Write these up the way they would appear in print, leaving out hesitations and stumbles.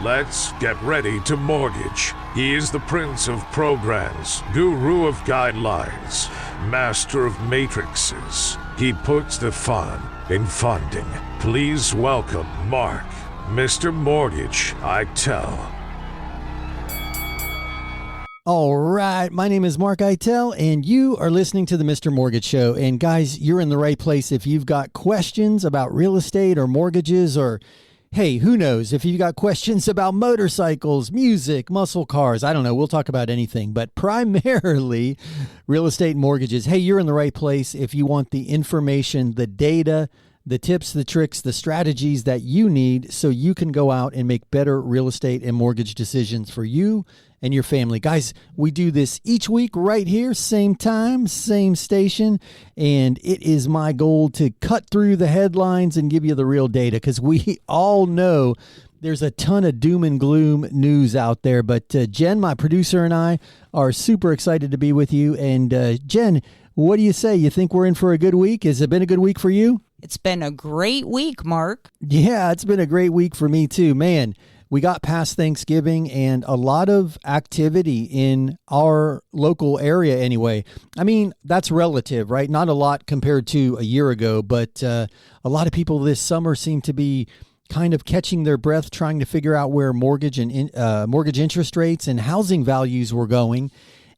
Let's get ready to mortgage. He is the prince of programs, guru of guidelines, master of matrices. He puts the fun in funding. Please welcome Mark, Mr. Mark-eitel. All right, my name is Mark-eitel, and you are listening to the Mr. Mortgage Show. And guys, you're in the right place if you've got questions about real estate or mortgages, or hey, who knows, if you've got questions about motorcycles, music, muscle cars, I don't know, we'll talk about anything, but primarily real estate and mortgages. Hey, you're in the right place if you want the information, the data, the tips, the tricks, the strategies that you need so you can go out and make better real estate and mortgage decisions for you and your family. Guys, we do this each week right here, same time, same station, and it is my goal to cut through the headlines and give you the real data, because we all know there's a ton of doom and gloom news out there. But Jen, my producer, and I are super excited to be with you. And Jen, what do you say? You think we're in for a good week? Has it been a good week for you? It's been a great week, Mark. Yeah, it's been a great week for me too. Man, we got past Thanksgiving and a lot of activity in our local area anyway. I mean, that's relative, right? Not a lot compared to a year ago, but a lot of people this summer seem to be kind of catching their breath, trying to figure out where mortgage interest rates and housing values were going.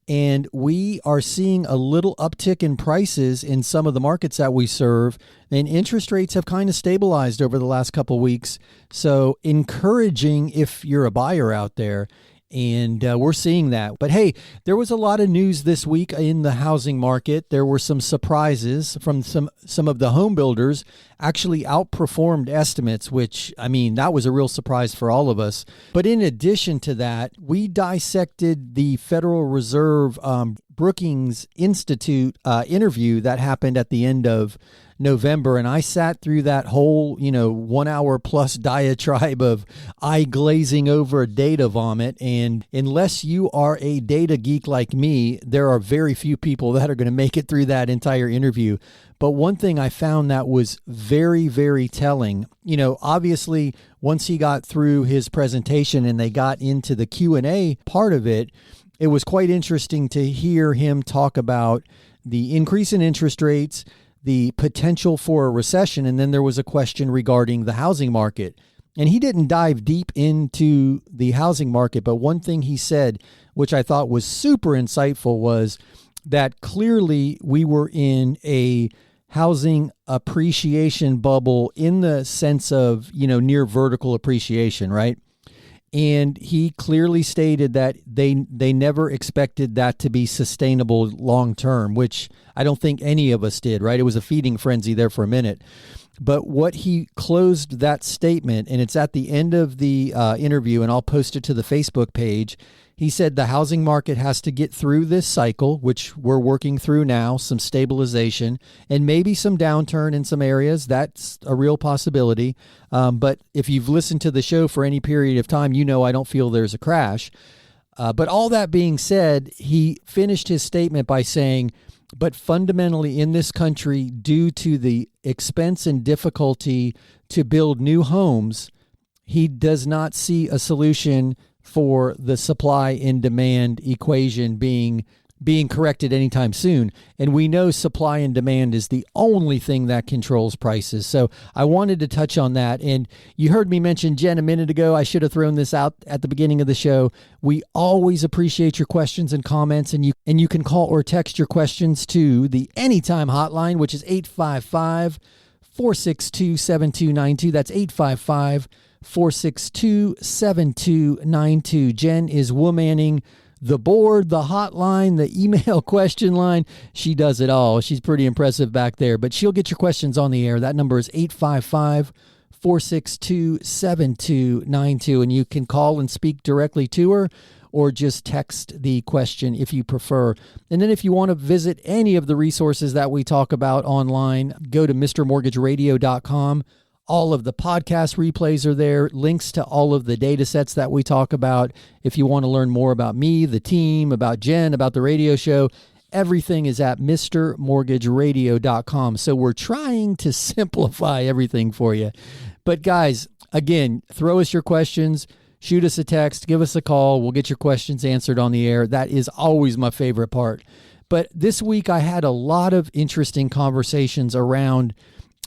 And we are seeing a little uptick in prices in some of the markets that we serve, and interest rates have kind of stabilized over the last couple of weeks. So encouraging if you're a buyer out there. And we're seeing that. But hey, there was a lot of news this week in the housing market. There were some surprises from some of the home builders actually outperformed estimates, which, I mean, that was a real surprise for all of us. But in addition to that, we dissected the Federal Reserve Brookings Institute interview that happened at the end of November, and I sat through that whole 1 hour plus diatribe of eye glazing over data vomit. And unless you are a data geek like me, there are very few people that are going to make it through that entire interview. But one thing I found that was very, very telling, obviously once he got through his presentation and they got into the Q&A part of it, it was quite interesting to hear him talk about the increase in interest rates, the potential for a recession, and then there was a question regarding the housing market. And he didn't dive deep into the housing market, but one thing he said, which I thought was super insightful, was that clearly we were in a housing appreciation bubble in the sense of, near vertical appreciation, right? And he clearly stated that they never expected that to be sustainable long term, which I don't think any of us did, right? It was a feeding frenzy there for a minute. But what he closed that statement, and it's at the end of the interview, and I'll post it to the Facebook page. He said the housing market has to get through this cycle, which we're working through now, some stabilization and maybe some downturn in some areas. That's a real possibility. But if you've listened to the show for any period of time, I don't feel there's a crash. But all that being said, he finished his statement by saying, but fundamentally in this country, due to the expense and difficulty to build new homes, he does not see a solution for the supply and demand equation being corrected anytime soon. And we know supply and demand is the only thing that controls prices. So I wanted to touch on that. And you heard me mention Jen a minute ago. I should have thrown this out at the beginning of the show. We always appreciate your questions and comments, and you can call or text your questions to the Anytime hotline, which is 855-462-7292. That's 855-462-7292. Jen is womanning the board, the hotline, the email question line. She does it all. She's pretty impressive back there, but she'll get your questions on the air. That number is 855-462-7292, and you can call and speak directly to her or just text the question if you prefer. And then if you want to visit any of the resources that we talk about online, go to mrmortgageradio.com. All of the podcast replays are there, links to all of the data sets that we talk about. If you want to learn more about me, the team, about Jen, about the radio show, everything is at mrmortgageradio.com. So we're trying to simplify everything for you. But guys, again, throw us your questions. shoot us a text, give us a call. We'll get your questions answered on the air. That is always my favorite part. But this week I had a lot of interesting conversations around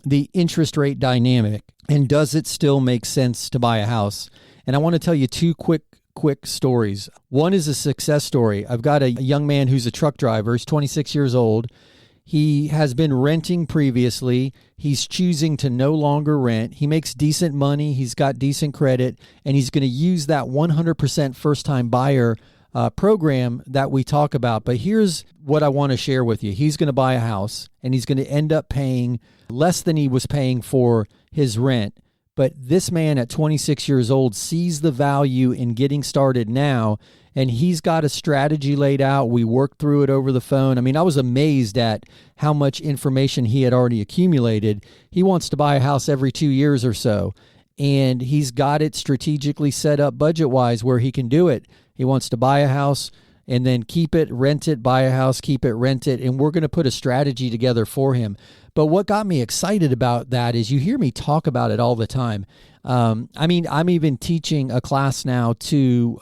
the interest rate dynamic and does it still make sense to buy a house? And I want to tell you two quick stories. One is a success story. I've got a young man who's a truck driver. He's 26 years old. He has been renting previously. He's choosing to no longer rent. He makes decent money. He's got decent credit, and he's going to use that 100% first-time buyer program that we talk about. But here's what I want to share with you. He's going to buy a house, and he's going to end up paying less than he was paying for his rent. But this man at 26 years old sees the value in getting started now, and he's got a strategy laid out. We worked through it over the phone. I mean, I was amazed at how much information he had already accumulated. He wants to buy a house every 2 years or so, and he's got it strategically set up budget-wise where he can do it. He wants to buy a house and then keep it, rent it, buy a house, keep it, rent it, and we're going to put a strategy together for him. But what got me excited about that is you hear me talk about it all the time. I mean, I'm even teaching a class now to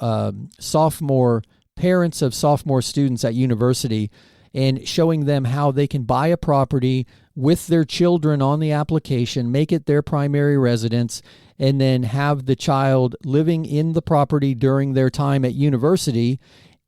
parents of sophomore students at university and showing them how they can buy a property with their children on the application, make it their primary residence, and then have the child living in the property during their time at university,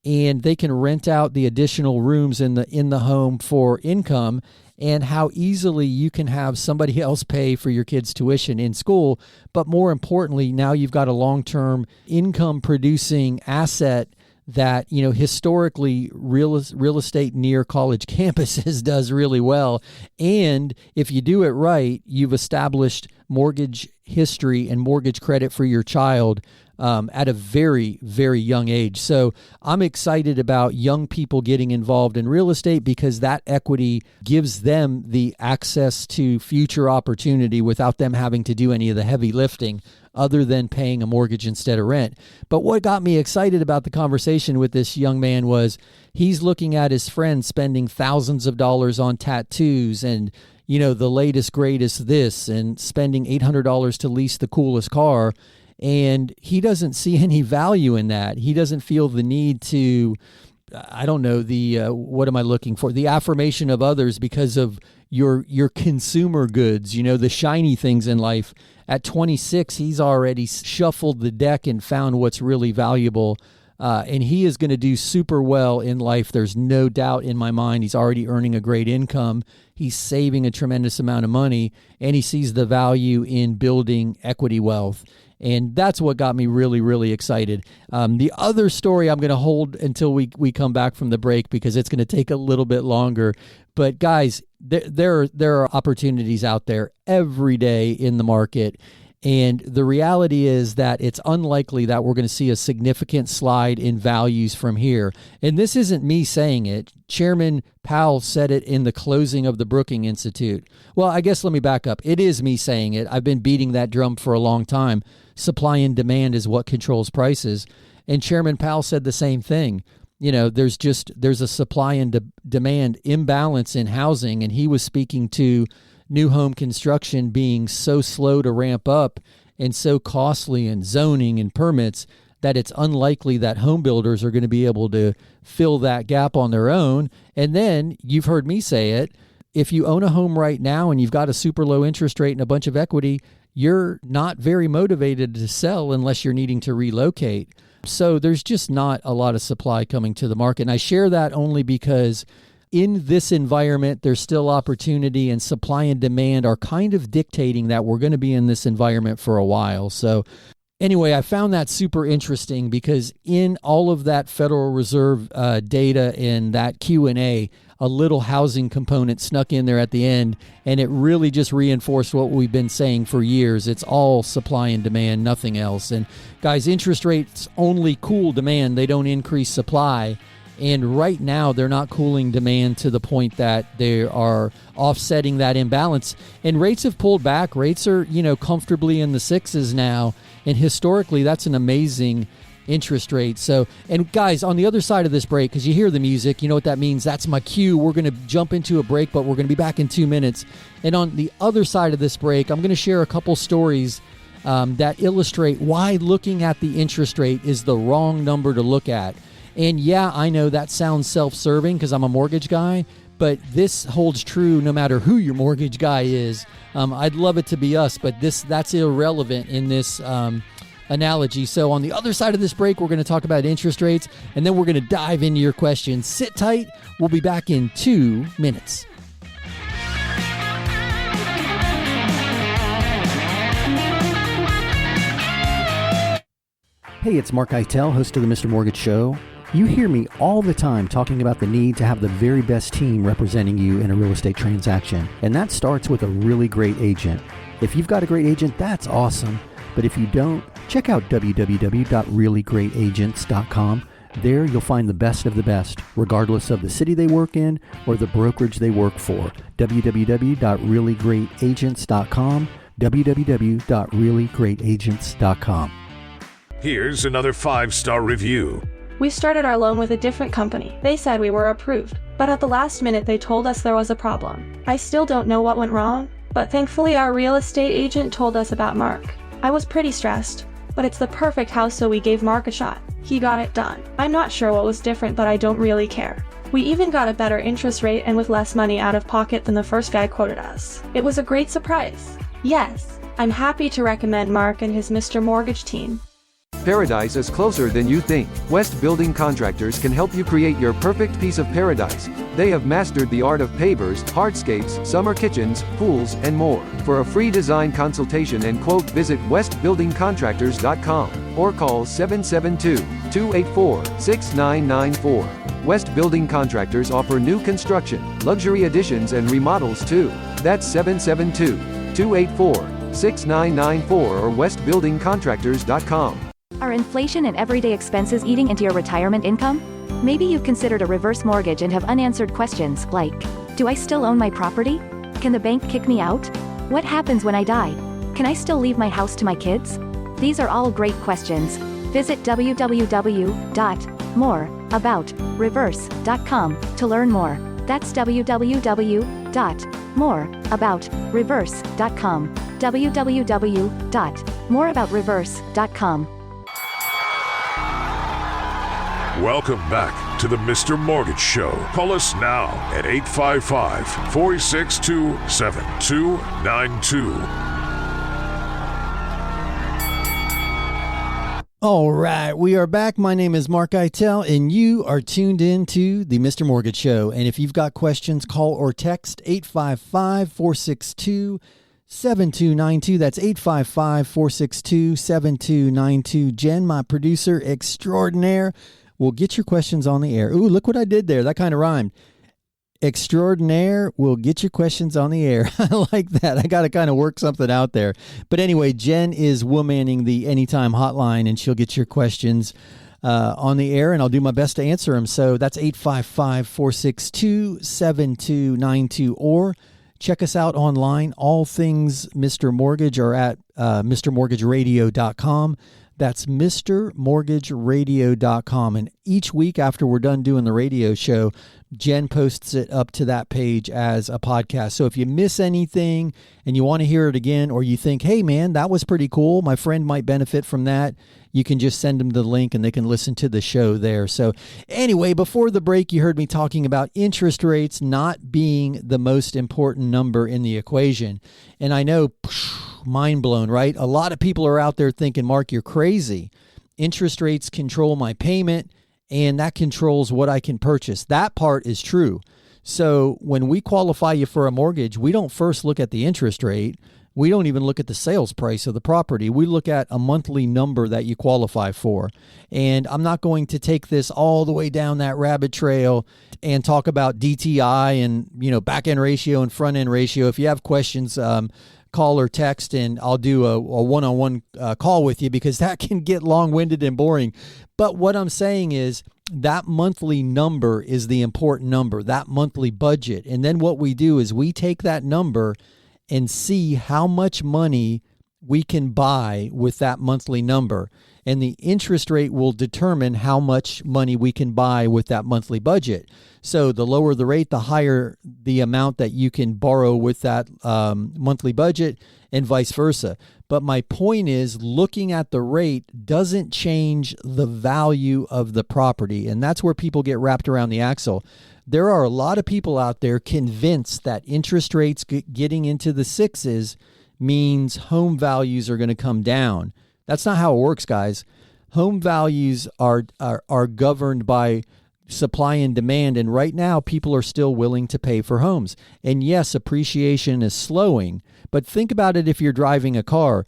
and they can rent out the additional rooms in the home for income, and how easily you can have somebody else pay for your kids' tuition in school. But more importantly, now you've got a long-term income producing asset that, you know, historically real estate near college campuses does really well. And if you do it right, you've established mortgage history and mortgage credit for your child at a very, very young age. So I'm excited about young people getting involved in real estate because that equity gives them the access to future opportunity without them having to do any of the heavy lifting other than paying a mortgage instead of rent. But what got me excited about the conversation with this young man was he's looking at his friends spending thousands of dollars on tattoos and, you know, the latest, greatest this, and spending $800 to lease the coolest car. And he doesn't see any value in that. He doesn't feel the need to, I don't know, what am I looking for? The affirmation of others because of your consumer goods, you know, the shiny things in life. At 26, he's already shuffled the deck and found what's really valuable. And he is going to do super well in life. There's no doubt in my mind. He's already earning a great income. He's saving a tremendous amount of money, and he sees the value in building equity wealth. And that's what got me really, really excited. The other story I'm going to hold until we come back from the break because it's going to take a little bit longer. But guys, there are opportunities out there every day in the market. And the reality is that it's unlikely that we're going to see a significant slide in values from here. And this isn't me saying it. Chairman Powell said it in the closing of the Brookings Institute. Well, I guess let me back up. It is me saying it. I've been beating that drum for a long time. Supply and demand is what controls prices. And Chairman Powell said the same thing. You know, there's a supply and demand imbalance in housing. And he was speaking to new home construction being so slow to ramp up and so costly in zoning and permits that it's unlikely that home builders are going to be able to fill that gap on their own. And then you've heard me say it, if you own a home right now and you've got a super low interest rate and a bunch of equity, you're not very motivated to sell unless you're needing to relocate. So there's just not a lot of supply coming to the market. And I share that only because in this environment, there's still opportunity, and supply and demand are kind of dictating that we're going to be in this environment for a while. So anyway, I found that super interesting because in all of that Federal Reserve data and that Q&A, a little housing component snuck in there at the end, and it really just reinforced what we've been saying for years. It's all supply and demand, nothing else. And guys, interest rates only cool demand. They don't increase supply. And right now, they're not cooling demand to the point that they are offsetting that imbalance. And rates have pulled back. Rates are, comfortably in the sixes now. And historically, that's an amazing interest rate. So, and guys, on the other side of this break, because you hear the music, you know what that means. That's my cue. We're going to jump into a break, but we're going to be back in 2 minutes. And on the other side of this break, I'm going to share a couple stories that illustrate why looking at the interest rate is the wrong number to look at. And yeah, I know that sounds self-serving because I'm a mortgage guy, but this holds true no matter who your mortgage guy is. I'd love it to be us, but that's irrelevant in this analogy. So on the other side of this break, we're going to talk about interest rates, and then we're going to dive into your questions. Sit tight. We'll be back in 2 minutes. Hey, it's mark-eitel, host of the Mr. Mortgage Show. You hear me all the time talking about the need to have the very best team representing you in a real estate transaction, and that starts with a really great agent. If you've got a great agent, that's awesome, but if you don't, check out www.reallygreatagents.com. There you'll find the best of the best, regardless of the city they work in or the brokerage they work for. www.reallygreatagents.com, www.reallygreatagents.com. Here's another 5-star review. We started our loan with a different company. They said we were approved, but at the last minute they told us there was a problem. I still don't know what went wrong, but thankfully our real estate agent told us about Mark. I was pretty stressed, but it's the perfect house, so we gave Mark a shot. He got it done. I'm not sure what was different, but I don't really care. We even got a better interest rate and with less money out of pocket than the first guy quoted us. It was a great surprise. Yes, I'm happy to recommend Mark and his Mr. Mortgage team. Paradise is closer than you think. West Building Contractors can help you create your perfect piece of paradise. They have mastered the art of pavers, hardscapes, summer kitchens, pools, and more. For a free design consultation and quote, visit westbuildingcontractors.com or call 772-284-6994. West Building Contractors offer new construction, luxury additions, and remodels too. That's 772-284-6994 or westbuildingcontractors.com. Are inflation and everyday expenses eating into your retirement income? Maybe you've considered a reverse mortgage and have unanswered questions like, do I still own my property? Can the bank kick me out? What happens when I die? Can I still leave my house to my kids? These are all great questions. Visit www.moreaboutreverse.com to learn more. That's www.moreaboutreverse.com. www.moreaboutreverse.com. Welcome back to the Mr. Mortgage Show. Call us now at 855-462-7292. All right, we are back. My name is mark-eitel, and you are tuned in to the Mr. Mortgage Show. And if you've got questions, call or text 855-462-7292. That's 855-462-7292. Jen, my producer extraordinaire, will get your questions on the air. Ooh, look what I did there. That kind of rhymed. Extraordinaire will get your questions on the air. I like that. I got to kind of work something out there. But anyway, Jen is womaning the Anytime hotline, and she'll get your questions on the air, and I'll do my best to answer them. So that's 855-462-7292, or check us out online. All things Mr. Mortgage are at mrmortgageradio.com. That's mrmortgageradio.com. And each week after we're done doing the radio show, Jen posts it up to that page as a podcast. So if you miss anything and you want to hear it again, or you think, hey, man, that was pretty cool, my friend might benefit from that, you can just send them the link and they can listen to the show there. So anyway, before the break, you heard me talking about interest rates not being the most important number in the equation. And I know, mind blown, right? A lot of people are out there thinking, Mark, you're crazy. Interest rates control my payment, and that controls what I can purchase. That part is true. So when we qualify you for a mortgage, we don't first look at the interest rate. We don't even look at the sales price of the property. We look at a monthly number that you qualify for. And I'm not going to take this all the way down that rabbit trail and talk about DTI and, back end ratio and front end ratio. If you have questions, call or text, and I'll do a one-on-one call with you, because that can get long-winded and boring. But what I'm saying is that monthly number is the important number, that monthly budget. And then what we do is we take that number and see how much money we can buy with that monthly number. And the interest rate will determine how much money we can buy with that monthly budget. So the lower the rate, the higher the amount that you can borrow with that monthly budget, and vice versa. But my point is, looking at the rate doesn't change the value of the property. And that's where people get wrapped around the axle. There are a lot of people out there convinced that interest rates getting into the sixes means home values are going to come down. That's not how it works, guys. Home values are governed by supply and demand, and right now people are still willing to pay for homes. And yes, appreciation is slowing, but think about it if you're driving a car.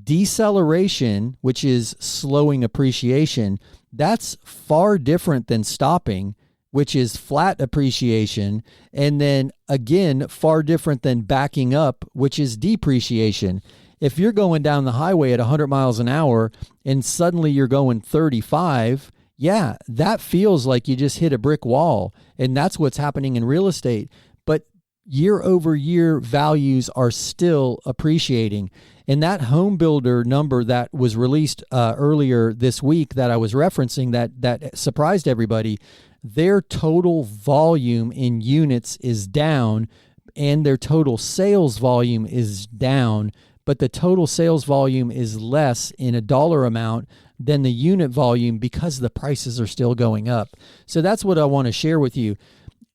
Deceleration, which is slowing appreciation, that's far different than stopping, which is flat appreciation, and then again, far different than backing up, which is depreciation. If you're going down the highway at 100 miles an hour and suddenly you're going 35, yeah, that feels like you just hit a brick wall. And that's what's happening in real estate. But year over year values are still appreciating. And that home builder number that was released earlier this week that I was referencing that surprised everybody, their total volume in units is down and their total sales volume is down. But the total sales volume is less in a dollar amount than the unit volume because the prices are still going up. So that's what I want to share with you.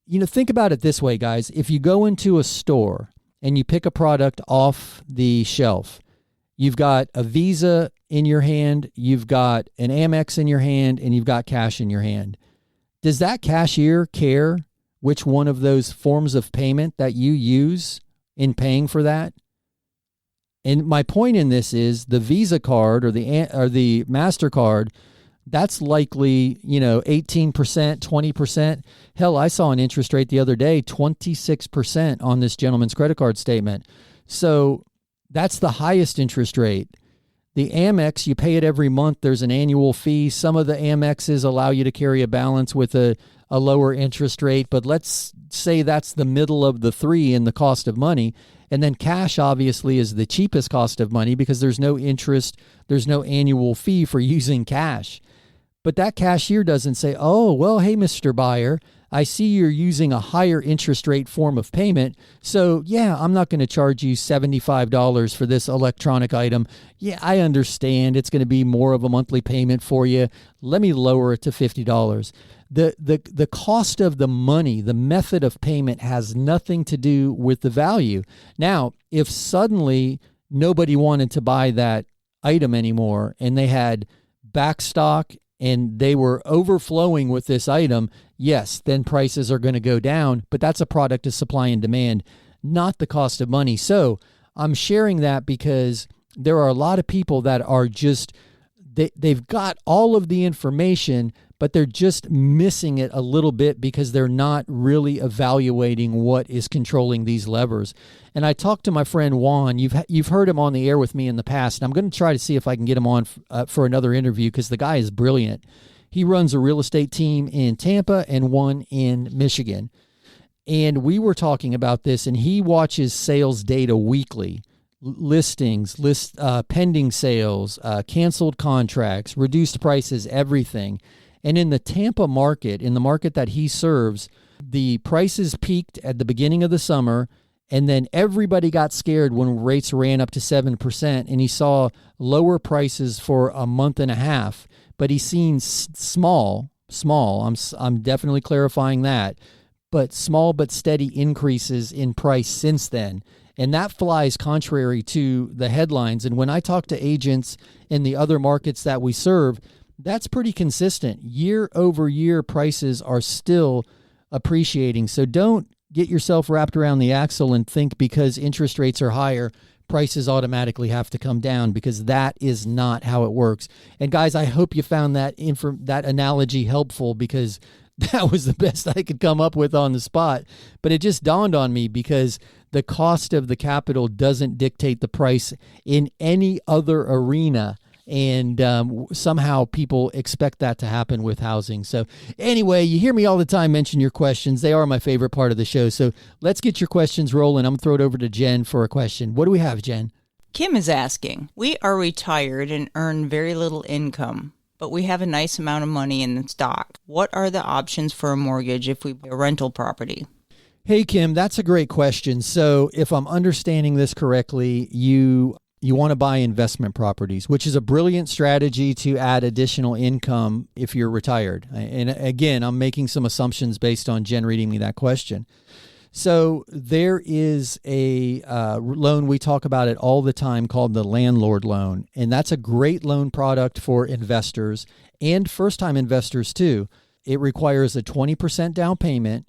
Think about it this way, guys. If you go into a store and you pick a product off the shelf, you've got a Visa in your hand, you've got an Amex in your hand, and you've got cash in your hand. Does that cashier care which one of those forms of payment that you use in paying for that? And my point in this is the Visa card or the MasterCard, that's likely, 18%, 20%. Hell, I saw an interest rate the other day, 26% on this gentleman's credit card statement. So that's the highest interest rate. The Amex, you pay it every month. There's an annual fee. Some of the Amexes allow you to carry a balance with a lower interest rate, but let's say that's the middle of the three in the cost of money. And then cash obviously is the cheapest cost of money because there's no interest, there's no annual fee for using cash. But that cashier doesn't say, oh, well, hey, Mr. Buyer, I see you're using a higher interest rate form of payment. So yeah, I'm not going to charge you $75 for this electronic item. Yeah, I understand it's going to be more of a monthly payment for you. Let me lower it to $50. The cost of the money, the method of payment has nothing to do with the value. Now, if suddenly nobody wanted to buy that item anymore and they had backstock and they were overflowing with this item, yes, then prices are going to go down, but that's a product of supply and demand, not the cost of money. So I'm sharing that because there are a lot of people that are just, they've got all of the information, but they're just missing it a little bit because they're not really evaluating what is controlling these levers. And I talked to my friend Juan. You've heard him on the air with me in the past, and I'm going to try to see if I can get him on for another interview because the guy is brilliant. He runs a real estate team in Tampa and one in Michigan. And we were talking about this, and he watches sales data weekly. Listings, pending sales, canceled contracts, reduced prices, everything. And in the Tampa market, in the market that he serves, the prices peaked at the beginning of the summer, and then everybody got scared when rates ran up to 7%, and he saw lower prices for a month and a half. But he's seen small, I'm definitely clarifying that, but small but steady increases in price since then. And that flies contrary to the headlines. And when I talk to agents in the other markets that we serve, that's pretty consistent. Year over year, prices are still appreciating. So don't get yourself wrapped around the axle and think because interest rates are higher, prices automatically have to come down, because that is not how it works. And guys, I hope you found that analogy helpful, because that was the best I could come up with on the spot. But it just dawned on me because the cost of the capital doesn't dictate the price in any other arena. And somehow people expect that to happen with housing. So anyway, you hear me all the time mention your questions. They are my favorite part of the show. So let's get your questions rolling. I'm going to throw it over to Jen for a question. What do we have, Jen? Kim is asking, we are retired and earn very little income, but we have a nice amount of money in stock. What are the options for a mortgage if we buy a rental property? Hey, Kim, that's a great question. So if I'm understanding this correctly, you want to buy investment properties, which is a brilliant strategy to add additional income if you're retired. And again, I'm making some assumptions based on Jen reading me that question. So there is a loan, we talk about it all the time, called the landlord loan. And that's a great loan product for investors and first-time investors too. It requires a 20% down payment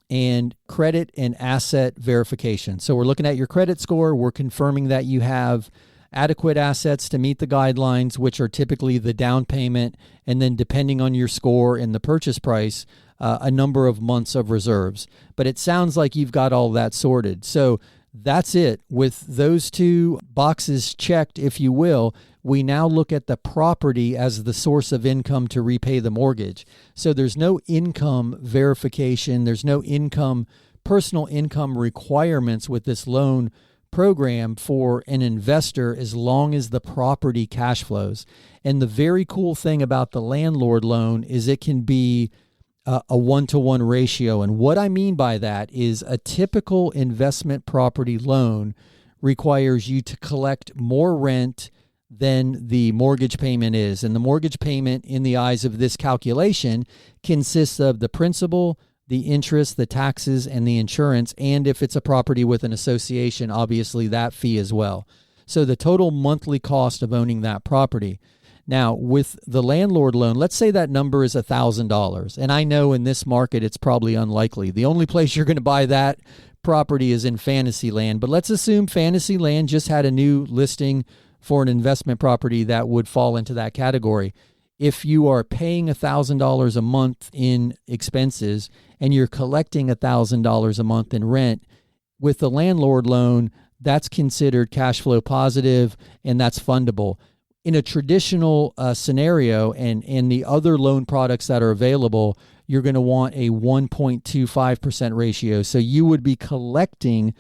and credit and asset verification. So we're looking at your credit score. We're confirming that you have adequate assets to meet the guidelines, which are typically the down payment, and then depending on your score and the purchase price, a number of months of reserves. But it sounds like you've got all that sorted. So that's it. With those two boxes checked, if you will, we now look at the property as the source of income to repay the mortgage. So there's no income verification. There's no personal income requirements with this loan program for an investor as long as the property cash flows. And the very cool thing about the landlord loan is it can be a one-to-one ratio. And what I mean by that is a typical investment property loan requires you to collect more rent than the mortgage payment is. And the mortgage payment, in the eyes of this calculation, consists of the principal, the interest, the taxes, and the insurance. And if it's a property with an association, obviously that fee as well. So the total monthly cost of owning that property. Now, with the landlord loan, let's say that number is $1,000. And I know in this market, it's probably unlikely. The only place you're going to buy that property is in Fantasyland. But let's assume Fantasyland just had a new listing for an investment property that would fall into that category. If you are paying $1,000 a month in expenses and you're collecting $1,000 a month in rent, with the landlord loan, that's considered cash flow positive and that's fundable. In a traditional scenario and the other loan products that are available, you're going to want a 1.25% ratio. So you would be collecting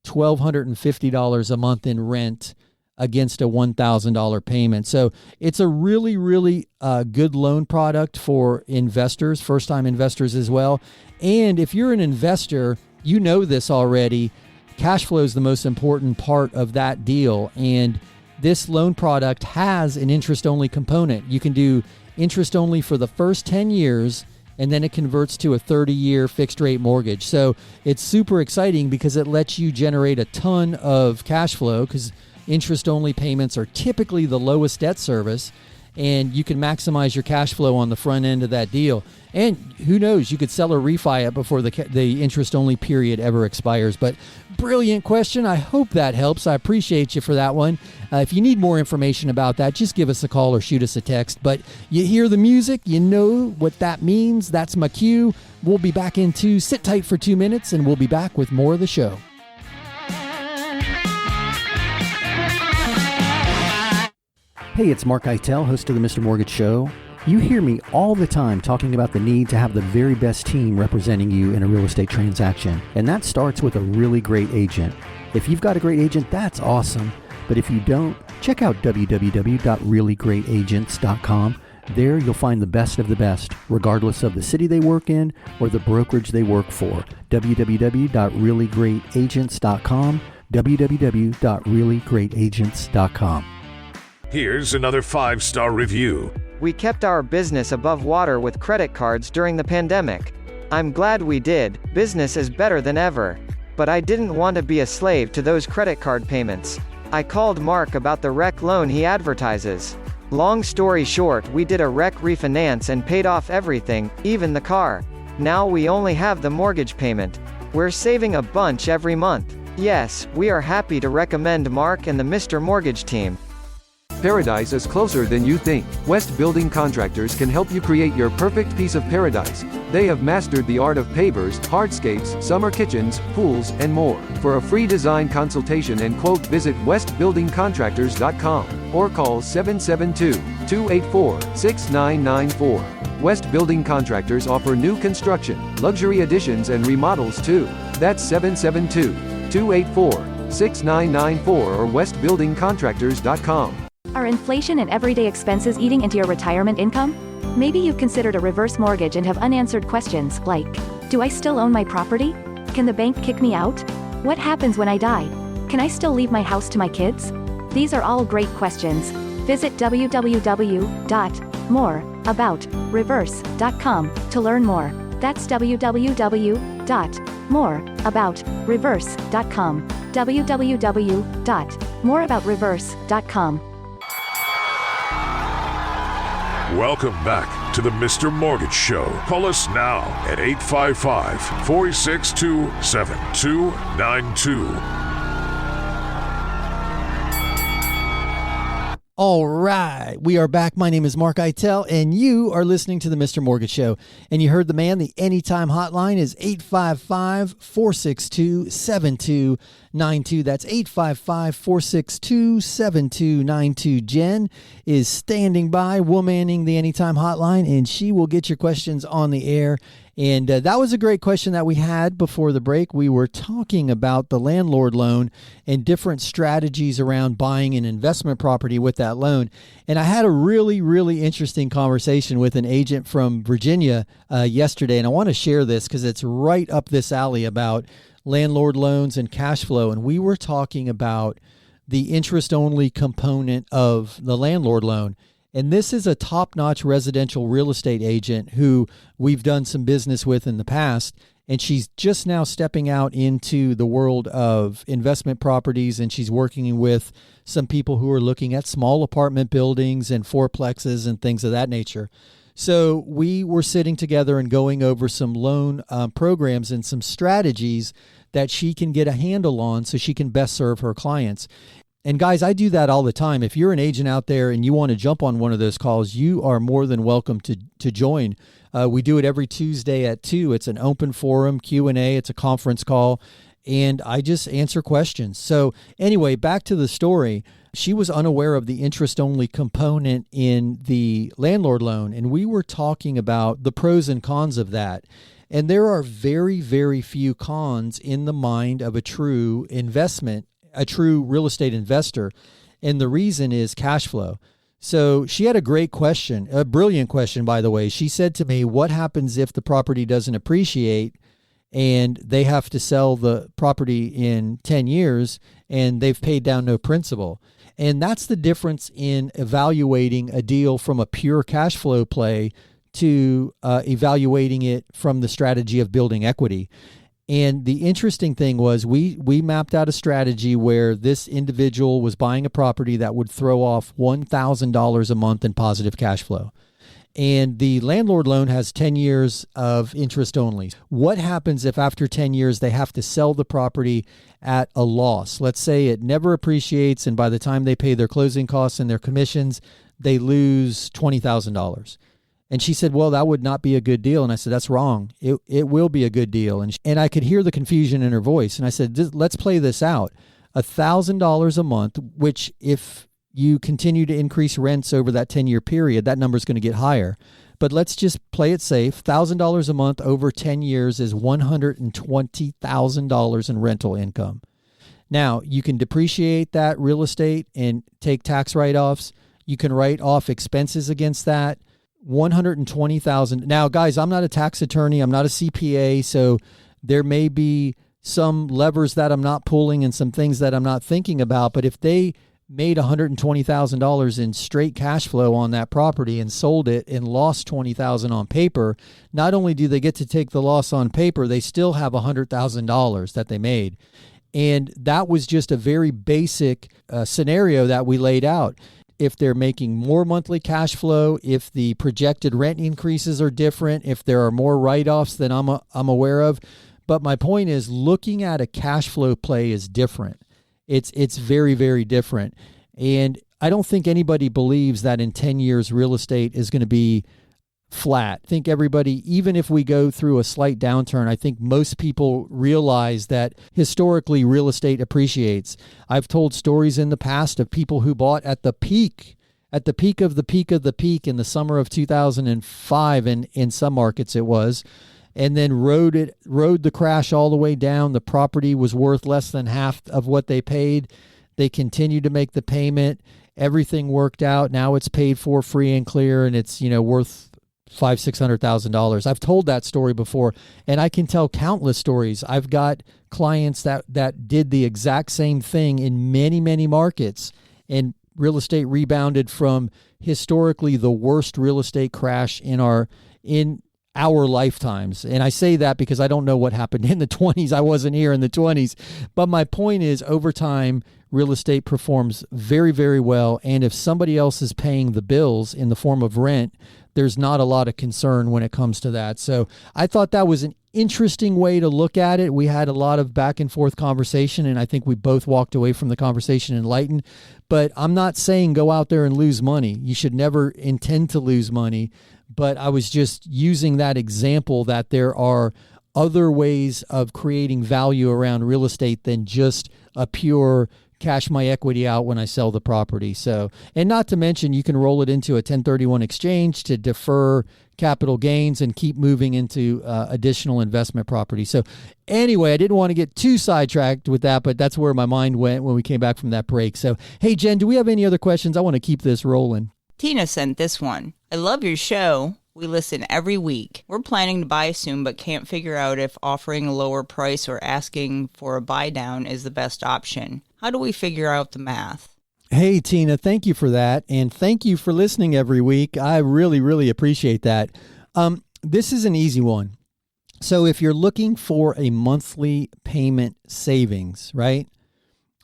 $1,250 a month in rent against a $1,000 payment. So it's a really, really good loan product for investors, first-time investors as well. And if you're an investor, you know this already, cash flow is the most important part of that deal. And this loan product has an interest-only component. You can do interest-only for the first 10 years, and then it converts to a 30-year fixed-rate mortgage. So it's super exciting because it lets you generate a ton of cash flow because interest-only payments are typically the lowest debt service, and you can maximize your cash flow on the front end of that deal. And who knows, you could sell or refi it before the interest-only period ever expires. But brilliant question. I hope that helps. I appreciate you for that one. If you need more information about that, just give us a call or shoot us a text. But you hear the music, you know what that means. That's my cue. We'll be back into Sit Tight for 2 minutes, and we'll be back with more of the show. Hey, it's mark-eitel, host of the Mr. Mortgage Show. You hear me all the time talking about the need to have the very best team representing you in a real estate transaction. And that starts with a really great agent. If you've got a great agent, that's awesome. But if you don't, check out www.reallyGreatAgents.com. There you'll find the best of the best, regardless of the city they work in or the brokerage they work for. www.reallyGreatAgents.com. www.reallyGreatAgents.com. Here's another 5-star review. We kept our business above water with credit cards during the pandemic. I'm glad we did. Business is better than ever. But I didn't want to be a slave to those credit card payments. I called Mark about the REC loan he advertises. Long story short, we did a REC refinance and paid off everything, even the car. Now we only have the mortgage payment. We're saving a bunch every month. Yes, we are happy to recommend Mark and the Mr. Mortgage team. Paradise is closer than you think. West Building Contractors can help you create your perfect piece of paradise. They have mastered the art of pavers, hardscapes, summer kitchens, pools, and more. For a free design consultation and quote, visit westbuildingcontractors.com or call 772-284-6994. West Building Contractors offer new construction, luxury additions and remodels too. That's 772-284-6994. 6994 or westbuildingcontractors.com. Are inflation and everyday expenses eating into your retirement income? Maybe you've considered a reverse mortgage and have unanswered questions like, do I still own my property? Can the bank kick me out? What happens when I die? Can I still leave my house to my kids? These are all great questions. Visit www.moreaboutreverse.com to learn more. That's www.moreaboutreverse.com. www.moreaboutreverse.com. Welcome back to the Mr. Mortgage Show. Call us now at 855-462-7292. All right, we are back. My name is Mark-eitel, and you are listening to the Mr. Mortgage Show. And you heard the man. The anytime hotline is 855-462-7292. That's 855-462-7292. Jen is standing by, womaning the anytime hotline, and she will get your questions on the air. And that was a great question that we had before the break. We were talking about the landlord loan and different strategies around buying an investment property with that loan. And I had a really, really interesting conversation with an agent from Virginia yesterday. And I want to share this because it's right up this alley about landlord loans and cash flow. And we were talking about the interest-only component of the landlord loan. And this is a top-notch residential real estate agent who we've done some business with in the past. And she's just now stepping out into the world of investment properties. And she's working with some people who are looking at small apartment buildings and fourplexes and things of that nature. So we were sitting together and going over some loan programs and some strategies that she can get a handle on so she can best serve her clients. And guys, I do that all the time. If you're an agent out there and you want to jump on one of those calls, you are more than welcome to join. We do it every Tuesday at 2. It's an open forum, Q&A. It's a conference call, and I just answer questions. So anyway, back to the story. She was unaware of the interest-only component in the landlord loan, and we were talking about the pros and cons of that. And there are very, very few cons in the mind of a true real estate investor. And the reason is cash flow. So she had a great question, a brilliant question, by the way. She said to me, what happens if the property doesn't appreciate and they have to sell the property in 10 years and they've paid down no principal? And that's the difference in evaluating a deal from a pure cash flow play to evaluating it from the strategy of building equity. And the interesting thing was we mapped out a strategy where this individual was buying a property that would throw off $1,000 a month in positive cash flow. And the landlord loan has 10 years of interest only. What happens if after 10 years they have to sell the property at a loss? Let's say it never appreciates, and by the time they pay their closing costs and their commissions, they lose $20,000. And she said, well, that would not be a good deal. And I said, that's wrong. It will be a good deal. And I could hear the confusion in her voice. And I said, let's play this out. $1,000 a month, which if you continue to increase rents over that 10-year period, that number is going to get higher. But let's just play it safe. $1,000 a month over 10 years is $120,000 in rental income. Now, you can depreciate that real estate and take tax write-offs. You can write off expenses against that. $120,000. Now, guys, I'm not a tax attorney. I'm not a CPA, so there may be some levers that I'm not pulling and some things that I'm not thinking about. But if they made $120,000 in straight cash flow on that property and sold it and lost $20,000 on paper, not only do they get to take the loss on paper, they still have $100,000 that they made. And that was just a very basic scenario that we laid out. If they're making more monthly cash flow, if the projected rent increases are different, if there are more write-offs than I'm aware of. But my point is, looking at a cash flow play is different. It's very, very different. And I don't think anybody believes that in 10 years real estate is going to be flat. I think everybody, even if we go through a slight downturn, I think most people realize that historically real estate appreciates. I've told stories in the past of people who bought at the peak of the peak of the peak in the summer of 2005, and in some markets it was. and then rode the crash all the way down. The property was worth less than half of what they paid. They continued to make the payment. Everything worked out. Now it's paid for free and clear, and it's, worth $500,000-$600,000. I've told that story before, and I can tell countless stories. I've got clients that did the exact same thing in many, many markets, and real estate rebounded from historically the worst real estate crash in our lifetimes. And I say that because I don't know what happened in the 20s. I wasn't here in the 20s. But my point is, over time, real estate performs very, very well. And if somebody else is paying the bills in the form of rent, there's not a lot of concern when it comes to that. So I thought that was an interesting way to look at it. We had a lot of back and forth conversation, and I think we both walked away from the conversation enlightened. But I'm not saying go out there and lose money. You should never intend to lose money. But I was just using that example that there are other ways of creating value around real estate than just a pure cash my equity out when I sell the property. So, and not to mention, you can roll it into a 1031 exchange to defer capital gains and keep moving into additional investment property. So anyway, I didn't want to get too sidetracked with that, but that's where my mind went when we came back from that break. So, hey, Jen, do we have any other questions? I want to keep this rolling. Tina sent this one. I love your show. We listen every week. We're planning to buy soon, but can't figure out if offering a lower price or asking for a buy down is the best option. How do we figure out the math? Hey, Tina, thank you for that. And thank you for listening every week. I really, really appreciate that. This is an easy one. So if you're looking for a monthly payment savings, right,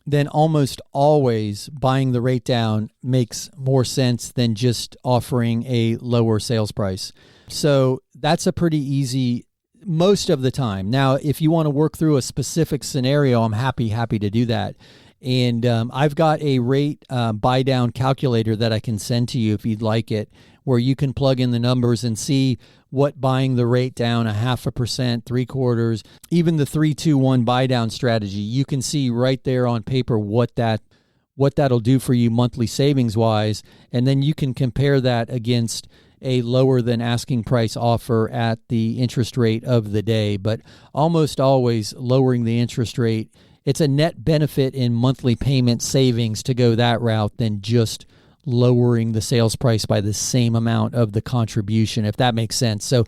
then almost always buying the rate down makes more sense than just offering a lower sales price. So that's a pretty easy most of the time. Now, if you want to work through a specific scenario, I'm happy to do that. And I've got a rate buy down calculator that I can send to you if you'd like it, where you can plug in the numbers and see what buying the rate down 0.5%, 0.75%, even the 3-2-1 buy down strategy. You can see right there on paper what that'll do for you monthly savings wise, and then you can compare that against a lower than asking price offer at the interest rate of the day. But almost always lowering the interest rate, it's a net benefit in monthly payment savings to go that route than just lowering the sales price by the same amount of the contribution, if that makes sense. So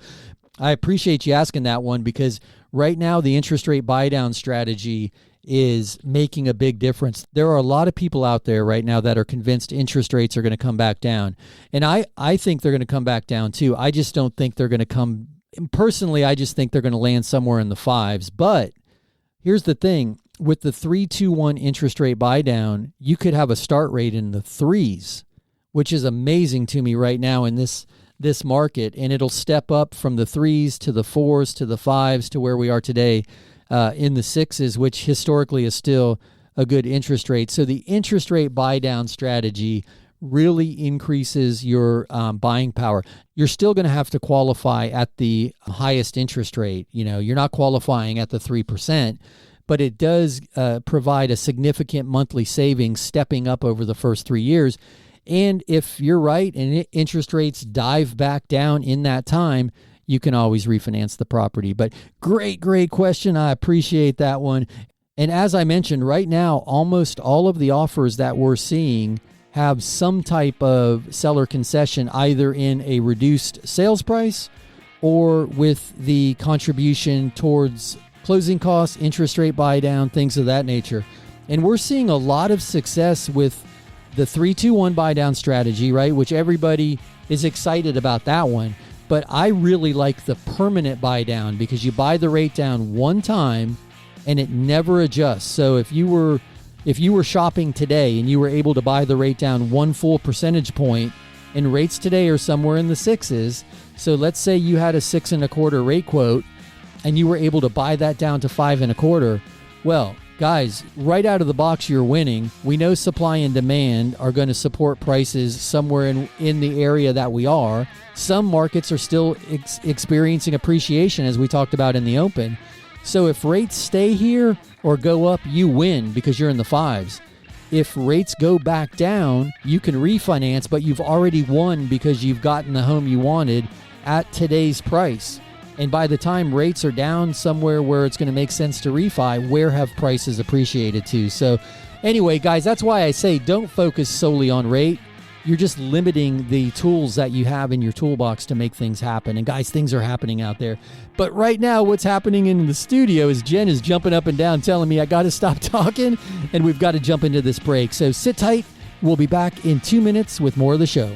I appreciate you asking that one, because right now the interest rate buy down strategy is making a big difference. There are a lot of people out there right now that are convinced interest rates are going to come back down. And I think they're going to come back down too. I just don't think they're going to come, personally, I just think they're going to land somewhere in the 5s. But here's the thing. With the 3-2-1 interest rate buy down, you could have a start rate in the 3s, which is amazing to me right now in this market. And it'll step up from the 3s to the 4s to the 5s to where we are today in the 6s, which historically is still a good interest rate. So the interest rate buy down strategy really increases your buying power. You're still going to have to qualify at the highest interest rate. You're not qualifying at the 3%. But it does provide a significant monthly savings stepping up over the first 3 years. And if you're right and interest rates dive back down in that time, you can always refinance the property. But great question. I appreciate that one. And as I mentioned, right now, almost all of the offers that we're seeing have some type of seller concession, either in a reduced sales price or with the contribution towards closing costs, interest rate buy down, things of that nature. And we're seeing a lot of success with the 3-2-1 buy down strategy, right? Which everybody is excited about that one. But I really like the permanent buy down, because you buy the rate down one time and it never adjusts. So if you were shopping today and you were able to buy the rate down 1 full percentage point, and rates today are somewhere in the 6s. So let's say you had a 6.25 rate quote, and you were able to buy that down to 5.25, well, guys, right out of the box, you're winning. We know supply and demand are going to support prices somewhere in the area that we are. Some markets are still experiencing appreciation, as we talked about in the open. So if rates stay here or go up, you win because you're in the 5s. If rates go back down, you can refinance, but you've already won because you've gotten the home you wanted at today's price. And by the time rates are down somewhere where it's going to make sense to refi, where have prices appreciated to? So anyway, guys, that's why I say don't focus solely on rate. You're just limiting the tools that you have in your toolbox to make things happen. And guys, things are happening out there. But right now, what's happening in the studio is Jen is jumping up and down telling me I got to stop talking and we've got to jump into this break. So sit tight. We'll be back in 2 minutes with more of the show.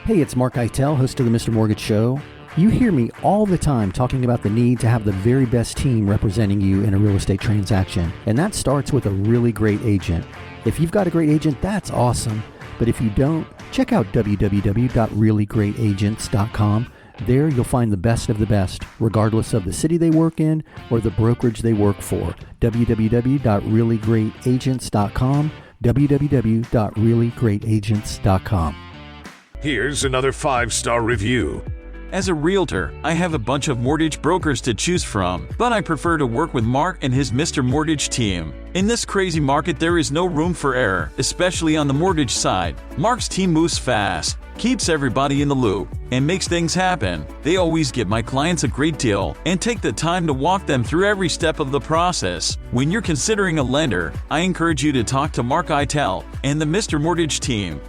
Hey, it's mark-eitel, host of the Mr. Mortgage Show. You hear me all the time talking about the need to have the very best team representing you in a real estate transaction. And that starts with a really great agent. If you've got a great agent, that's awesome. But if you don't, check out www.reallyGreatAgents.com. There you'll find the best of the best, regardless of the city they work in or the brokerage they work for. www.reallyGreatAgents.com. www.reallyGreatAgents.com. Here's another 5-star review. As a realtor, I have a bunch of mortgage brokers to choose from, but I prefer to work with Mark and his Mr. Mortgage team. In this crazy market, there is no room for error, especially on the mortgage side. Mark's team moves fast, keeps everybody in the loop, and makes things happen. They always give my clients a great deal and take the time to walk them through every step of the process. When you're considering a lender, I encourage you to talk to Mark-eitel and the Mr. Mortgage team.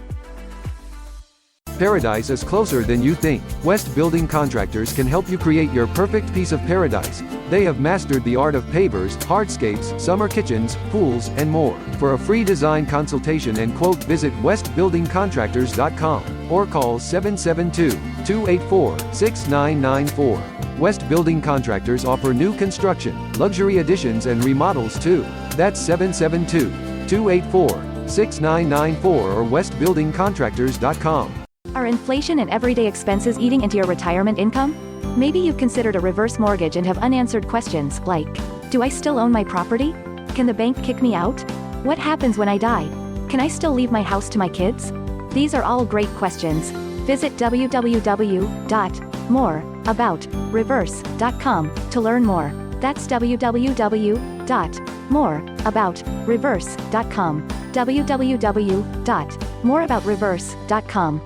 Paradise is closer than you think. West Building Contractors can help you create your perfect piece of paradise. They have mastered the art of pavers, hardscapes, summer kitchens, pools, and more. For a free design consultation and quote, visit westbuildingcontractors.com or call 772-284-6994. West Building Contractors offer new construction, luxury additions, and remodels too. That's 772-284-6994 or westbuildingcontractors.com. Are inflation and everyday expenses eating into your retirement income? Maybe you've considered a reverse mortgage and have unanswered questions like, do I still own my property? Can the bank kick me out? What happens when I die? Can I still leave my house to my kids? These are all great questions. Visit www.moreaboutreverse.com to learn more. That's www.moreaboutreverse.com. www.moreaboutreverse.com.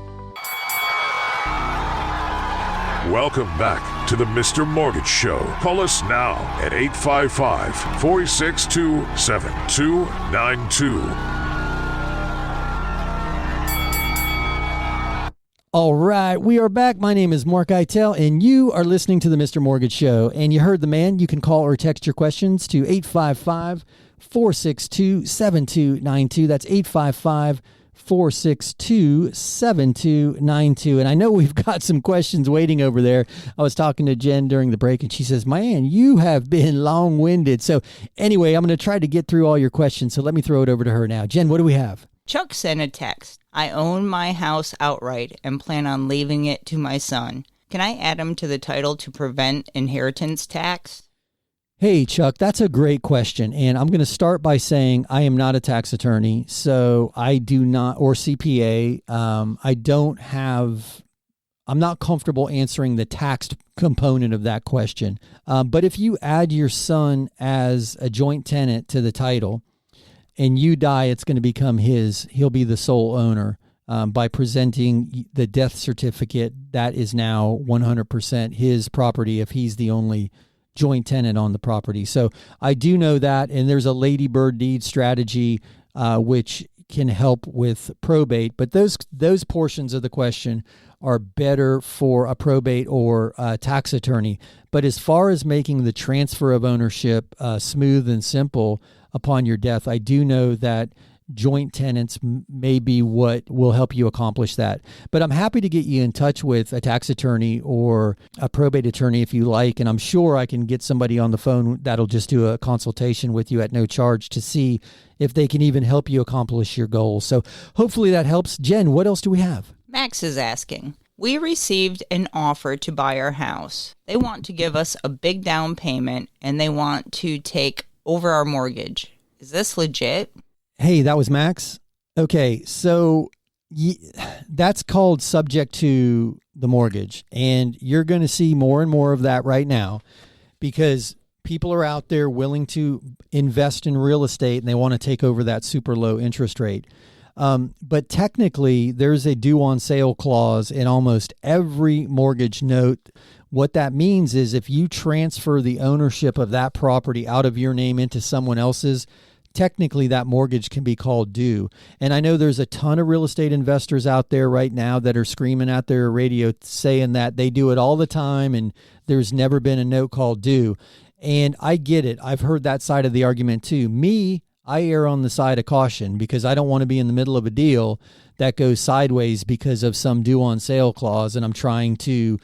Welcome back to the Mr. Mortgage Show. Call us now at 855-462-7292. All right, we are back. My name is Mark-eitel, and you are listening to the Mr. Mortgage Show. And you heard the man. You can call or text your questions to 855-462-7292. That's 855-462-7292. And I know we've got some questions waiting over there. I was talking to Jen during the break, and she says, man, you have been long-winded. So anyway, I'm going to try to get through all your questions. So let me throw it over to her now. Jen, what do we have? Chuck sent a text. I own my house outright and plan on leaving it to my son. Can I add him to the title to prevent inheritance tax? Hey, Chuck, that's a great question. And I'm going to start by saying I am not a tax attorney, so I do not, or CPA. I'm not comfortable answering the tax component of that question. But if you add your son as a joint tenant to the title and you die, it's going to become his. He'll be the sole owner. By presenting the death certificate, that is now 100% his property if he's the only joint tenant on the property. So I do know that, and there's a ladybird deed strategy which can help with probate, but those portions of the question are better for a probate or a tax attorney. But as far as making the transfer of ownership smooth and simple upon your death, I do know that joint tenants may be what will help you accomplish that. But I'm happy to get you in touch with a tax attorney or a probate attorney if you like, and I'm sure I can get somebody on the phone that'll just do a consultation with you at no charge to see if they can even help you accomplish your goals. So hopefully that helps. Jen, what else do we have? Max is asking, we received an offer to buy our house. They want to give us a big down payment and they want to take over our mortgage. Is this legit? Hey, that was Max. Okay, so that's called subject to the mortgage. And you're going to see more and more of that right now because people are out there willing to invest in real estate and they want to take over that super low interest rate. But technically, there's a due on sale clause in almost every mortgage note. What that means is if you transfer the ownership of that property out of your name into someone else's, technically that mortgage can be called due. And I know there's a ton of real estate investors out there right now that are screaming at their radio saying that they do it all the time and there's never been a note called due. And I get it. I've heard that side of the argument too. I err on the side of caution because I don't want to be in the middle of a deal that goes sideways because of some due on sale clause and I'm trying to,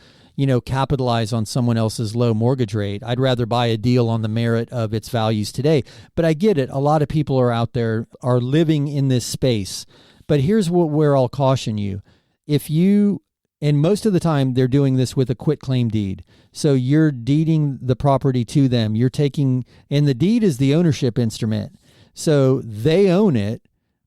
capitalize on someone else's low mortgage rate. I'd rather buy a deal on the merit of its values today. But I get it. A lot of people are out there are living in this space. But here's where I'll caution you. And most of the time they're doing this with a quitclaim deed. So you're deeding the property to them. And the deed is the ownership instrument. So they own it,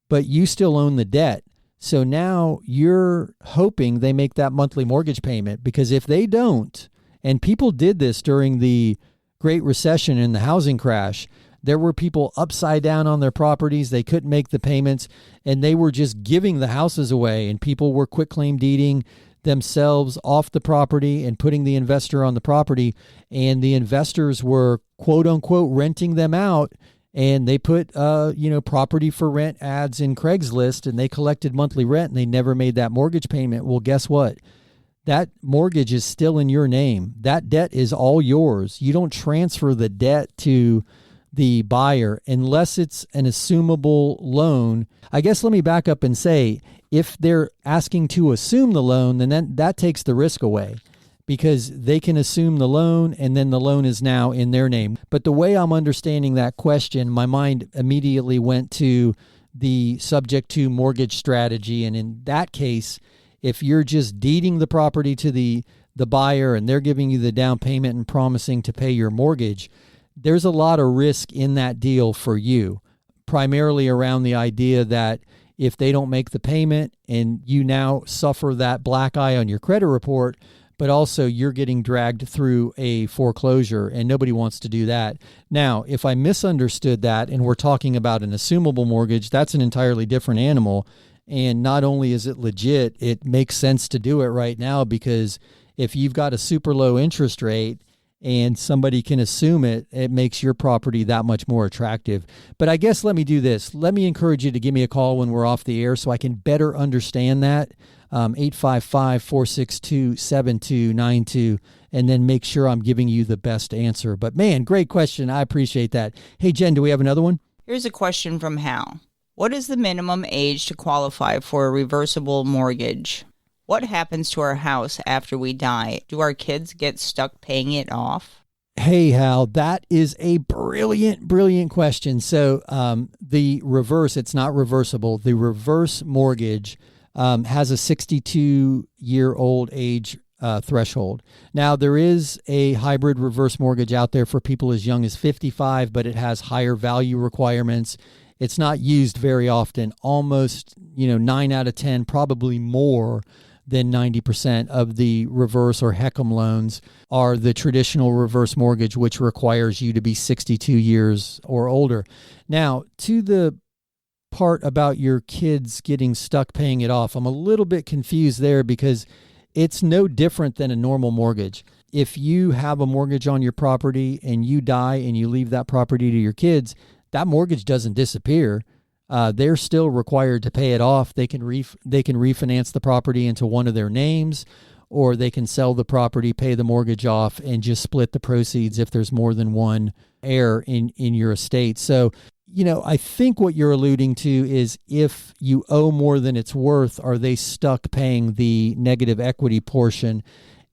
but you still own the debt. So now you're hoping they make that monthly mortgage payment, because if they don't, and people did this during the Great Recession and the housing crash, there were people upside down on their properties. They couldn't make the payments and they were just giving the houses away, and people were quitclaim deeding themselves off the property and putting the investor on the property, and the investors were quote unquote renting them out. And they put, property for rent ads in Craigslist, and they collected monthly rent, and they never made that mortgage payment. Well, guess what? That mortgage is still in your name. That debt is all yours. You don't transfer the debt to the buyer unless it's an assumable loan. I guess let me back up and say, if they're asking to assume the loan, then that takes the risk away, because they can assume the loan and then the loan is now in their name. But the way I'm understanding that question, my mind immediately went to the subject to mortgage strategy. And in that case, if you're just deeding the property to the buyer and they're giving you the down payment and promising to pay your mortgage, there's a lot of risk in that deal for you, primarily around the idea that if they don't make the payment and you now suffer that black eye on your credit report, but also you're getting dragged through a foreclosure, and nobody wants to do that. Now, if I misunderstood that and we're talking about an assumable mortgage, that's an entirely different animal. And not only is it legit, it makes sense to do it right now, because if you've got a super low interest rate and somebody can assume it, it makes your property that much more attractive. But I guess let me do this. Let me encourage you to give me a call when we're off the air so I can better understand that. 855-462-7292, and then make sure I'm giving you the best answer. But man, great question. I appreciate that. Hey, Jen, do we have another one? Here's a question from Hal. What is the minimum age to qualify for a reversible mortgage? What happens to our house after we die? Do our kids get stuck paying it off? Hey, Hal, that is a brilliant question. So the reverse, it's not reversible. The reverse mortgage has a 62-year-old age threshold. Now, there is a hybrid reverse mortgage out there for people as young as 55, but it has higher value requirements. It's not used very often. Almost, 9 out of 10, probably more than 90% of the reverse or HECM loans are the traditional reverse mortgage, which requires you to be 62 years or older. Now, to the part about your kids getting stuck paying it off, I'm a little bit confused there, because it's no different than a normal mortgage. If you have a mortgage on your property and you die and you leave that property to your kids, that mortgage doesn't disappear. They're still required to pay it off. They can refinance the property into one of their names, or they can sell the property, pay the mortgage off, and just split the proceeds if there's more than one heir in your estate. So, I think what you're alluding to is, if you owe more than it's worth, are they stuck paying the negative equity portion?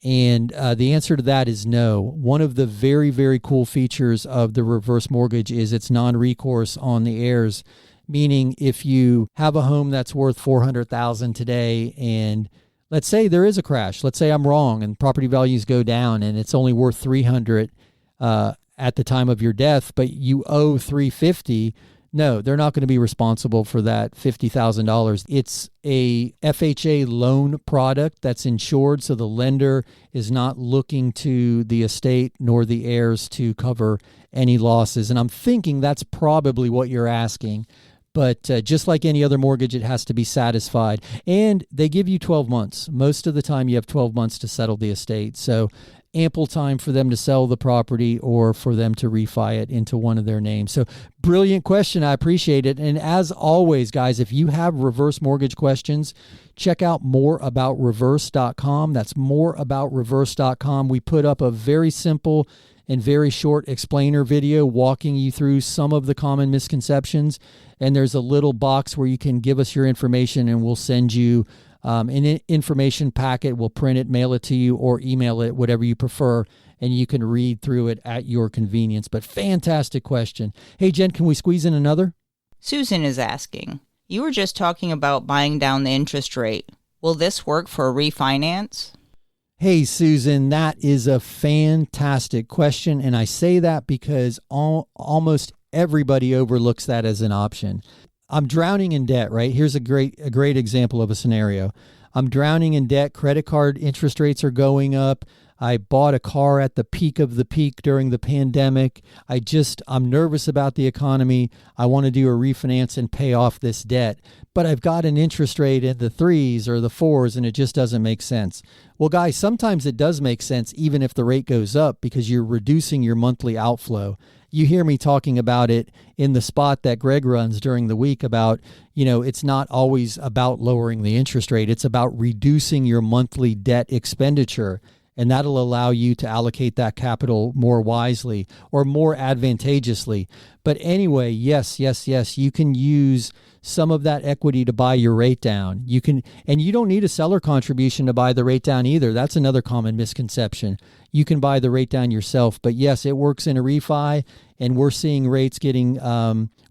And the answer to that is no. One of the very, very cool features of the reverse mortgage is it's non-recourse on the heirs, meaning if you have a home that's worth $400,000 today, and let's say there is a crash, let's say I'm wrong and property values go down and it's only worth $300,000 at the time of your death, but you owe $350,000. No, they're not going to be responsible for that $50,000. It's a FHA loan product that's insured, so the lender is not looking to the estate nor the heirs to cover any losses. And I'm thinking that's probably what you're asking. But just like any other mortgage, it has to be satisfied. And they give you 12 months. Most of the time, you have 12 months to settle the estate. So ample time for them to sell the property or for them to refi it into one of their names. So brilliant question. I appreciate it. And as always, guys, if you have reverse mortgage questions, check out moreaboutreverse.com. That's moreaboutreverse.com. We put up a very simple and very short explainer video walking you through some of the common misconceptions. And there's a little box where you can give us your information and we'll send you an information packet. We'll print it, mail it to you, or email it, whatever you prefer, and you can read through it at your convenience. But fantastic question. Hey, Jen, can we squeeze in another? Susan is asking, you were just talking about buying down the interest rate. Will this work for a refinance? Hey, Susan, that is a fantastic question, and I say that because almost everybody overlooks that as an option. I'm drowning in debt, right? Here's a great example of a scenario. I'm drowning in debt. Credit card interest rates are going up. I bought a car at the peak of the peak during the pandemic. I'm nervous about the economy. I want to do a refinance and pay off this debt, but I've got an interest rate in the 3s or the 4s and it just doesn't make sense. Well, guys, sometimes it does make sense even if the rate goes up because you're reducing your monthly outflow. You hear me talking about it in the spot that Greg runs during the week about, it's not always about lowering the interest rate. It's about reducing your monthly debt expenditure. And that'll allow you to allocate that capital more wisely or more advantageously. But anyway, yes, you can use some of that equity to buy your rate down. And you don't need a seller contribution to buy the rate down either. That's another common misconception. You can buy the rate down yourself. But yes, it works in a refi, and we're seeing rates getting,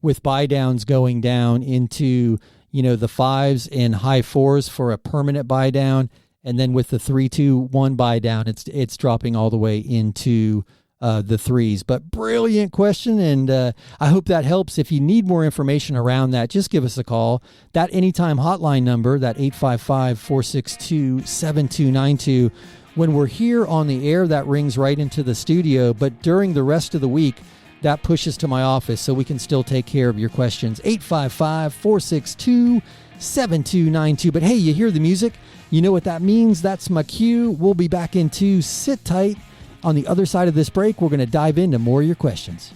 with buy downs going down into, the 5s and high 4s for a permanent buy down. And then with the 3-2-1 buy down, it's dropping all the way into the 3s. But brilliant question, and I hope that helps. If you need more information around that, just give us a call. That anytime hotline number, that 855-462-7292. When we're here on the air, that rings right into the studio. But during the rest of the week, that pushes to my office so we can still take care of your questions. 855-462-7292. But hey, you hear the music? You know what that means? That's my cue. We'll be back into Sit Tight. On the other side of this break, we're going to dive into more of your questions.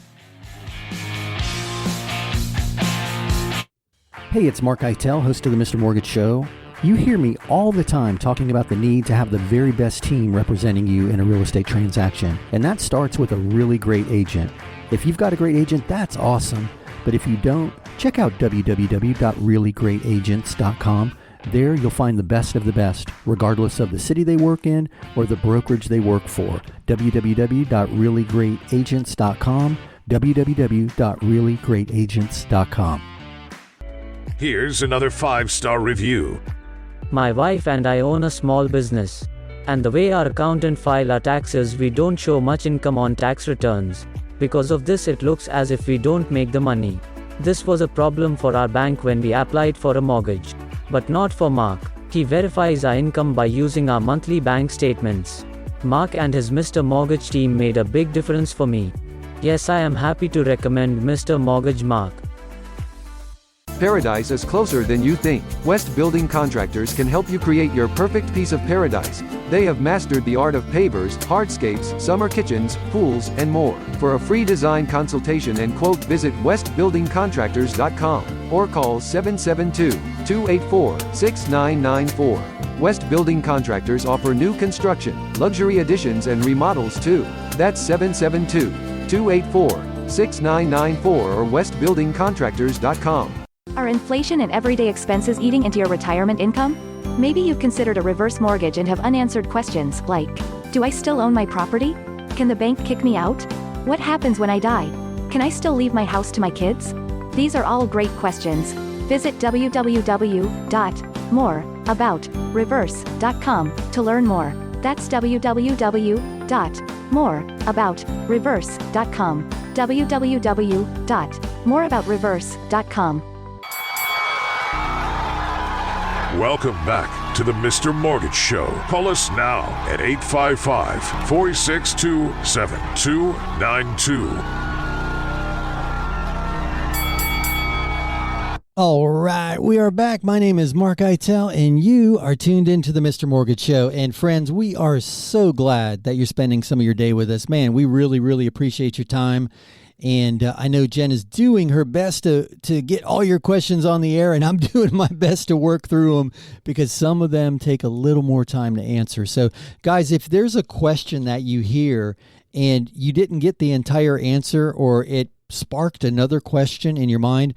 Hey, it's mark-eitel, host of the Mr. Mortgage Show. You hear me all the time talking about the need to have the very best team representing you in a real estate transaction. And that starts with a really great agent. If you've got a great agent, that's awesome. But if you don't, check out www.reallyGreatAgents.com. There you'll find the best of the best, regardless of the city they work in or the brokerage they work for. www.reallyGreatAgents.com. www.reallyGreatAgents.com. Here's another 5-star review. My wife and I own a small business. And the way our accountant file our taxes, we don't show much income on tax returns. Because of this, it looks as if we don't make the money. This was a problem for our bank when we applied for a mortgage. But not for Mark. He verifies our income by using our monthly bank statements. Mark and his Mr. Mortgage team made a big difference for me. Yes, I am happy to recommend Mr. Mortgage Mark. Paradise is closer than you think. West Building Contractors can help you create your perfect piece of paradise. They have mastered the art of pavers, hardscapes, summer kitchens, pools, and more. For a free design consultation and quote, visit westbuildingcontractors.com or call 772-284-6994. West Building Contractors offer new construction, luxury additions, and remodels too. That's 772-284-6994 or westbuildingcontractors.com. Are inflation and everyday expenses eating into your retirement income? Maybe you've considered a reverse mortgage and have unanswered questions like, do I still own my property? Can the bank kick me out? What happens when I die? Can I still leave my house to my kids? These are all great questions. Visit www.moreaboutreverse.com to learn more. That's www.moreaboutreverse.com. www.moreaboutreverse.com. Welcome back to the Mr. Mortgage Show. Call us now at 855-462-7292. All right, we are back. My name is Mark-eitel, and you are tuned into the Mr. Mortgage Show. And friends, we are so glad that you're spending some of your day with us. Man, we really, really appreciate your time. And I know Jen is doing her best to get all your questions on the air, and I'm doing my best to work through them because some of them take a little more time to answer. So, guys, if there's a question that you hear and you didn't get the entire answer or it sparked another question in your mind,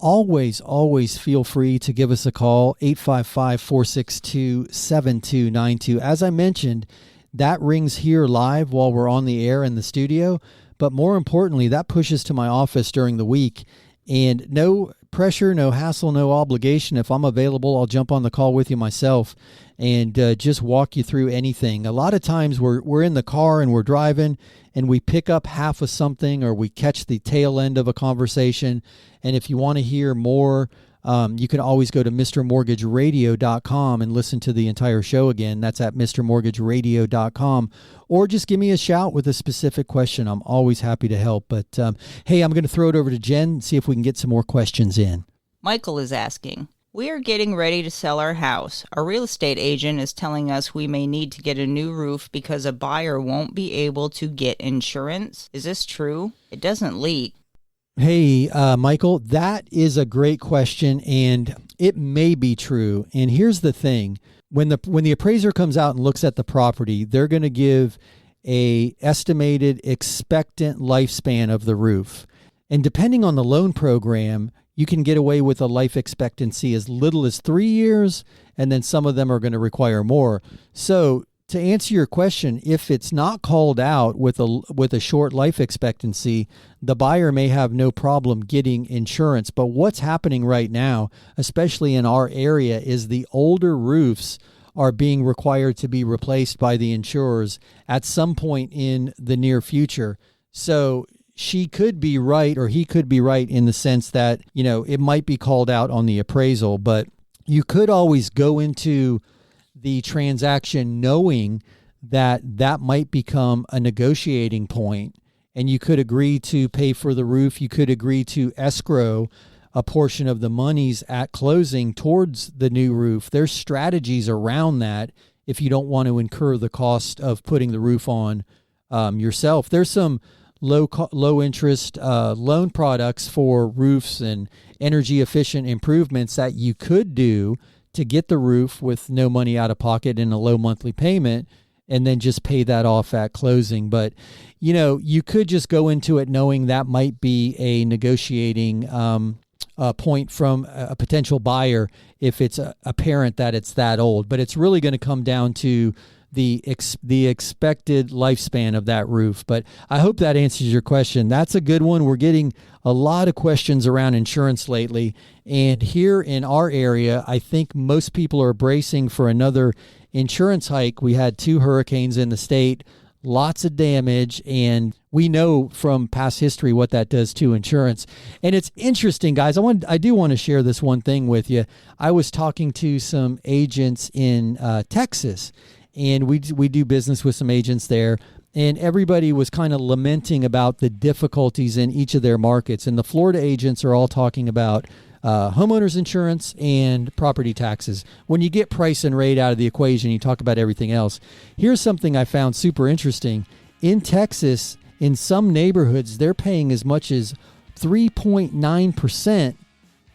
always feel free to give us a call, 855-462-7292. As I mentioned, that rings here live while we're on the air in the studio. But more importantly, that pushes to my office during the week. And no pressure, no hassle, no obligation. If I'm available, I'll jump on the call with you myself and just walk you through anything. A lot of times we're in the car and we're driving and we pick up half of something or we catch the tail end of a conversation. And if you want to hear more, you can always go to mrmortgageradio.com and listen to the entire show again. That's at mrmortgageradio.com. Or just give me a shout with a specific question. I'm always happy to help. But hey, I'm going to throw it over to Jen and see if we can get some more questions in. Michael is asking, we are getting ready to sell our house. Our real estate agent is telling us we may need to get a new roof because a buyer won't be able to get insurance. Is this true? It doesn't leak. Hey, Michael, that is a great question, and it may be true. And here's the thing. When the appraiser comes out and looks at the property, they're going to give a estimated expectant lifespan of the roof. And depending on the loan program, you can get away with a life expectancy as little as 3 years, and then some of them are going to require more. So to answer your question, if it's not called out with a short life expectancy, the buyer may have no problem getting insurance. But what's happening right now, especially in our area, is the older roofs are being required to be replaced by the insurers at some point in the near future. So she could be right, or he could be right, in the sense that, you know, it might be called out on the appraisal, but you could always go into the transaction knowing that that might become a negotiating point, and you could agree to pay for the roof. You could agree to escrow a portion of the monies at closing towards the new roof. There's strategies around that if you don't want to incur the cost of putting the roof on yourself. There's some low interest loan products for roofs and energy efficient improvements that you could do to get the roof with no money out of pocket and a low monthly payment, and then just pay that off at closing. But, you know, you could just go into it knowing that might be a negotiating point from a potential buyer if it's apparent that it's that old. But it's really going to come down to the expected lifespan of that roof. But I hope that answers your question. That's a good one. We're getting a lot of questions around insurance lately. And here in our area, I think most people are bracing for another insurance hike. We had 2 hurricanes in the state, lots of damage, and we know from past history what that does to insurance. And it's interesting, guys. I do want to share this one thing with you. I was talking to some agents in Texas, and we do business with some agents there, and everybody was kind of lamenting about the difficulties in each of their markets. And the Florida agents are all talking about homeowners insurance and property taxes. When you get price and rate out of the equation, you talk about everything else. Here's something I found super interesting. In Texas, in some neighborhoods, they're paying as much as 3.9%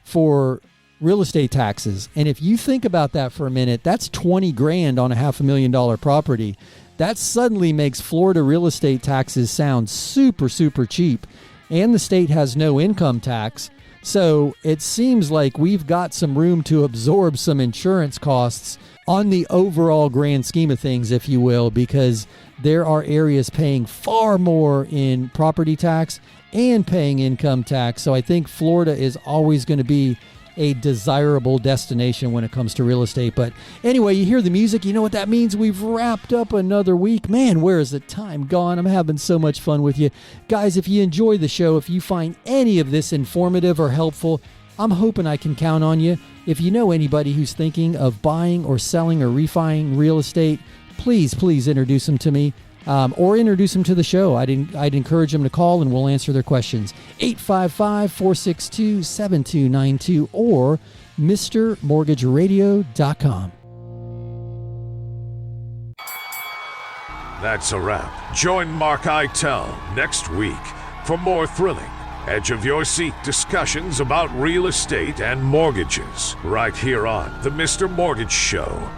for real estate taxes. And if you think about that for a minute, that's $20,000 on a $500,000 property. That suddenly makes Florida real estate taxes sound super, super cheap. And the state has no income tax. So it seems like we've got some room to absorb some insurance costs on the overall grand scheme of things, if you will, because there are areas paying far more in property tax and paying income tax. So I think Florida is always going to be a desirable destination when it comes to real estate. But anyway, you hear the music, you know what that means. We've wrapped up another week. Man, where is the time gone? I'm having so much fun with you. Guys, if you enjoy the show, if you find any of this informative or helpful, I'm hoping I can count on you. If you know anybody who's thinking of buying or selling or refining real estate, please introduce them to me. or introduce them to the show. I'd encourage them to call and we'll answer their questions. 855-462-7292 or MrMortgageRadio.com. That's a wrap. Join Mark-eitel next week for more thrilling, edge-of-your-seat discussions about real estate and mortgages right here on The Mr. Mortgage Show.